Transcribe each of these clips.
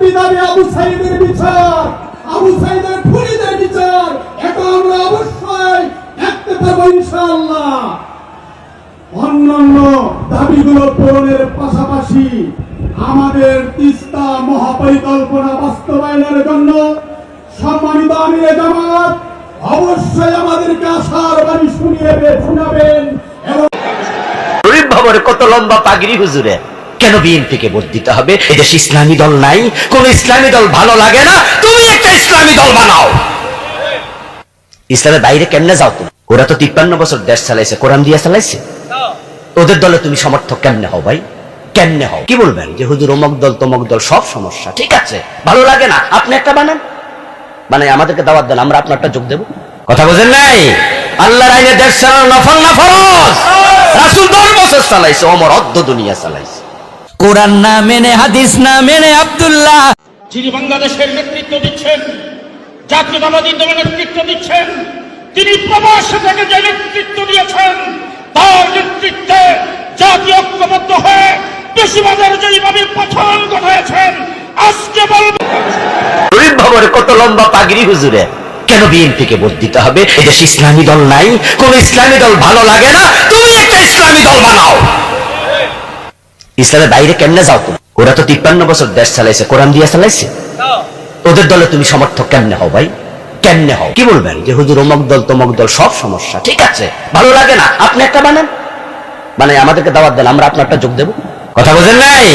একটি দাবি আবু সাইদের বিচার, আবু সাইদের খুনিদের বিচার। এটা আমরা অবশ্যই দেখতে পাবো ইনশাআল্লাহ। অন্যান্য দাবিগুলো পূরণের পাশাপাশি আমাদের তিস্তা মহাপরিকল্পনা বাস্তবায়নের জন্য সম্মানিত আমিরে জামাত অবশ্যই আমাদেরকে আশার বাণী শোনাবেন। এবং শরীফ ভবনে কত লম্বা পাগড়ি হুজুরে, কেন বিএনপিকে ভোট দিতে হবে? এদেশ ইসলামী দল নাই, কোন ইসলামী দল ভালো লাগে না, তুমি একটা ইসলামী দল বানাও। ইসলামের বাইরে কেমনে যাও তুমি? ওরা তো 53 বছর দেশ চালাইছে, কোরআন দিয়ে চালাইছে। ওদের দলে তুমি সমর্থক কেমনে হও ভাই? কেমনে হও? কি বলবেন যে হুজুর অমুক দল তমুক দল সব সমস্যা? ঠিক আছে, ভালো লাগে না, আপনি একটা বানান, মানে আমাদেরকে দাওয়াত দেন, আমরা আপনারটা যোগ দেব। কথা বোঝেন নাই? আল্লাহর আইনে দেশ চালানো নফল না ফরজ? রাসূল 10 বছর চালাইছে, ওমর অর্ধ দুনিয়া চালাইছে। কোরআন না মেনে, হাদিস না মেনে আব্দুল্লাহ যিনি বাংলাদেশের নেতৃত্ব দিচ্ছেন, জাতীয়তাবাদী দলের নেতৃত্ব দিচ্ছেন, তিনি প্রবাস থেকে যে নেতৃত্ব দিয়েছেন, তার নেতৃত্বে জাতীয় ঐক্যবদ্ধ হয়ে বেশিবাদের যেভাবে পথন ঘটাইছেন, আজকে বলব শরীফ ভবনে কত লম্বা পাগড়ি হুজুরে, কেন বিএনপিকে ভোট দিতে হবে? এদেশ ইসলামী দল নাই, কোন ইসলামী দল ভালো লাগে না, তুমি একটা ইসলামী দল বানাও। ইসলামের বাইরে কেমনে যাও তুমি? ওরা তো 53 বছর দেশ চালাইছে, কোরআন দিয়ে চালাইছে। ওদের দলে তুমি সমর্থক কেমনে হও ভাই? কেমনে হও? কি বলবেন যে হুজুর অমুক দল তমুক দল সব সমস্যা? ঠিক আছে, ভালো লাগে না, আপনি একটা বানান, মানে আমাদেরকে দাওয়াত দেন, আমরা আপনারটা যোগ দেব। কথা বোঝেন নাই?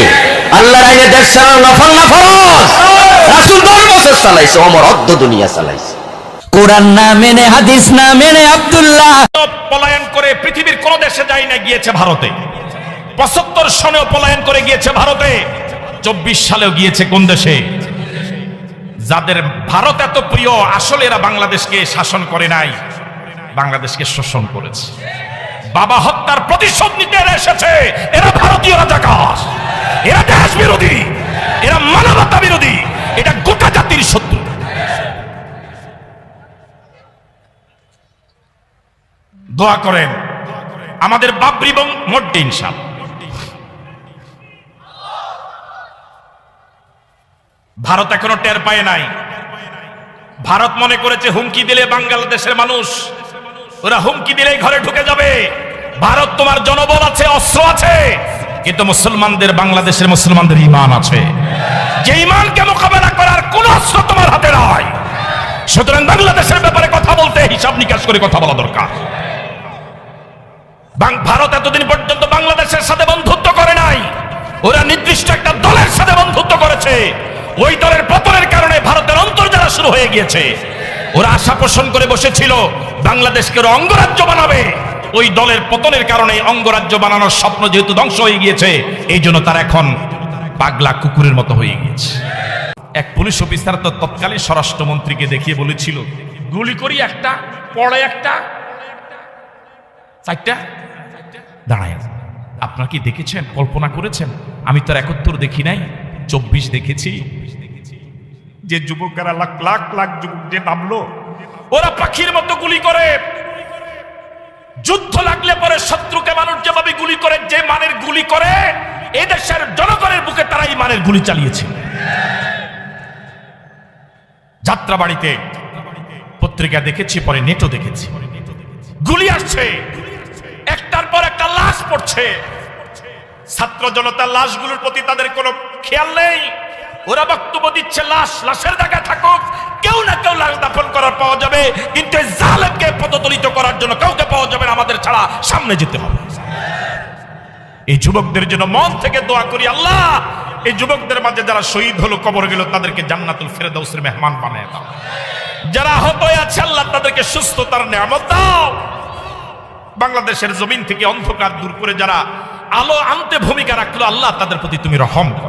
আল্লাহর আইনে দেশ চালানো নফল না ফরজ? রাসূল 10 বছর চালাইছে, ওমর অর্ধ দুনিয়া চালাইছে। কোরআন না মেনে, হাদিস না মেনে আব্দুল্লাহ পলায়ন করে পৃথিবীর কোন দেশে যায় না, গিয়েছে ভারতে। 75 সনেও পলায়ন করে গিয়েছে ভারতে, 24 সালেও গিয়েছে কোন দেশে? যাদের ভারত এত প্রিয়, আসলে এরা বাংলাদেশকে শাসন করে নাই, বাংলাদেশকে শোষণ করেছে। বাবা হত্যার প্রতিশোধ নিতে এরা এসেছে। এরা ভারতীয় রাজাকার, এরা দেশ বিরোধী, এরা মানবতা বিরোধী, এটা গোটা জাতির শত্রু। দোয়া করেন আমাদের বাবরি এবং মড্ডে ইনশাআল্লাহ। ভারত এখনো টের পায় নাই। ভারত মনে করেছে হুমকি দিলে বাংলাদেশের মানুষ, ওরা হুমকি দিলেই ঘরে ঢুকে যাবে। ভারত তোমার জনবল আছে, অস্ত্র আছে, কিন্তু মুসলমানদের, বাংলাদেশের মুসলমানদের ঈমান আছে, যে ঈমানকে মোকাবেলা করার কোন অস্ত্র তোমার হাতে নয়। সুতরাং বাংলাদেশের ব্যাপারে কথা বলতে হিসাব নিকাশ করে কথা বলা দরকার। ভারত এতদিন পর্যন্ত বাংলাদেশের সাথে বন্ধুত্ব করে নাই, ওরা নির্দিষ্ট একটা দলের সাথে বন্ধুত্ব করেছে। ওই দলের পতনের কারণে ভারতের অন্তর্জালা শুরু হয়ে গিয়েছে। ওরা আশা পোষণ করে বসেছিল বাংলাদেশকে অঙ্গরাজ্য বানাবে। ওই দলের পতনের কারণে অঙ্গরাজ্য বানানোর স্বপ্ন যেহেতু ধ্বংস হয়ে গিয়েছে, এই জন্য তারা এখন পাগলা কুকুরের মতো হয়ে গিয়েছে। এক পুলিশ অফিসার তো তৎকালীন স্বরাষ্ট্রমন্ত্রীকে দেখিয়ে বলেছিল, গুলি করি একটা, পড়ে একটা, চারটা দাঁড়ায়। আপনারা কি দেখেছেন, কল্পনা করেছেন? আমি তো 71 দেখি নাই, 24 দেখেছি। যে যুবকেরা লাখ লাখ লাখ যুবক যে নামলো, ওরা পাখির মতো গুলি করে। যুদ্ধ লাগলে পরে শত্রুকে মানুষ যেভাবে গুলি করে, যে মানের গুলি করে, এই দেশের জনগণের বুকে তারা এই মানের গুলি চালিয়েছে। যাত্রাবাড়িতে পত্রিকা দেখেছি, পরে নেটও দেখেছি, গুলি আসছে, একটার পর একটা লাশ পড়ছে। ছাত্র জনতার লাশগুলোর প্রতি তাদের কোনো খেয়াল নেই। ওরা বক্তব্য দিচ্ছে লাশ লাশের জায়গায় থাকুক, কেউ না কেউ লাশ দাফন করার পাওয়া যাবে, কিন্তু এই জালেমকে পদদলিত করার জন্য কাউকে পাওয়া যাবে না, আমাদের ছাড়া সামনে যেতে হবে। এই যুবকদের জন্য মন থেকে দোয়া করি, আল্লাহ এই যুবকদের মাঝে যারা শহীদ হলো, কবর গেল, তাদেরকে জান্নাতুল ফেরদাউসের মেহমান বানায় দাও। যারা আহত আছে আল্লাহ তাদেরকে সুস্থতার নিয়ামত দাও। বাংলাদেশের জমিন থেকে অন্ধকার দূর করে যারা আলো আনতে ভূমিকা রাখলো, আল্লাহ তাদের প্রতি তুমি রহম করো।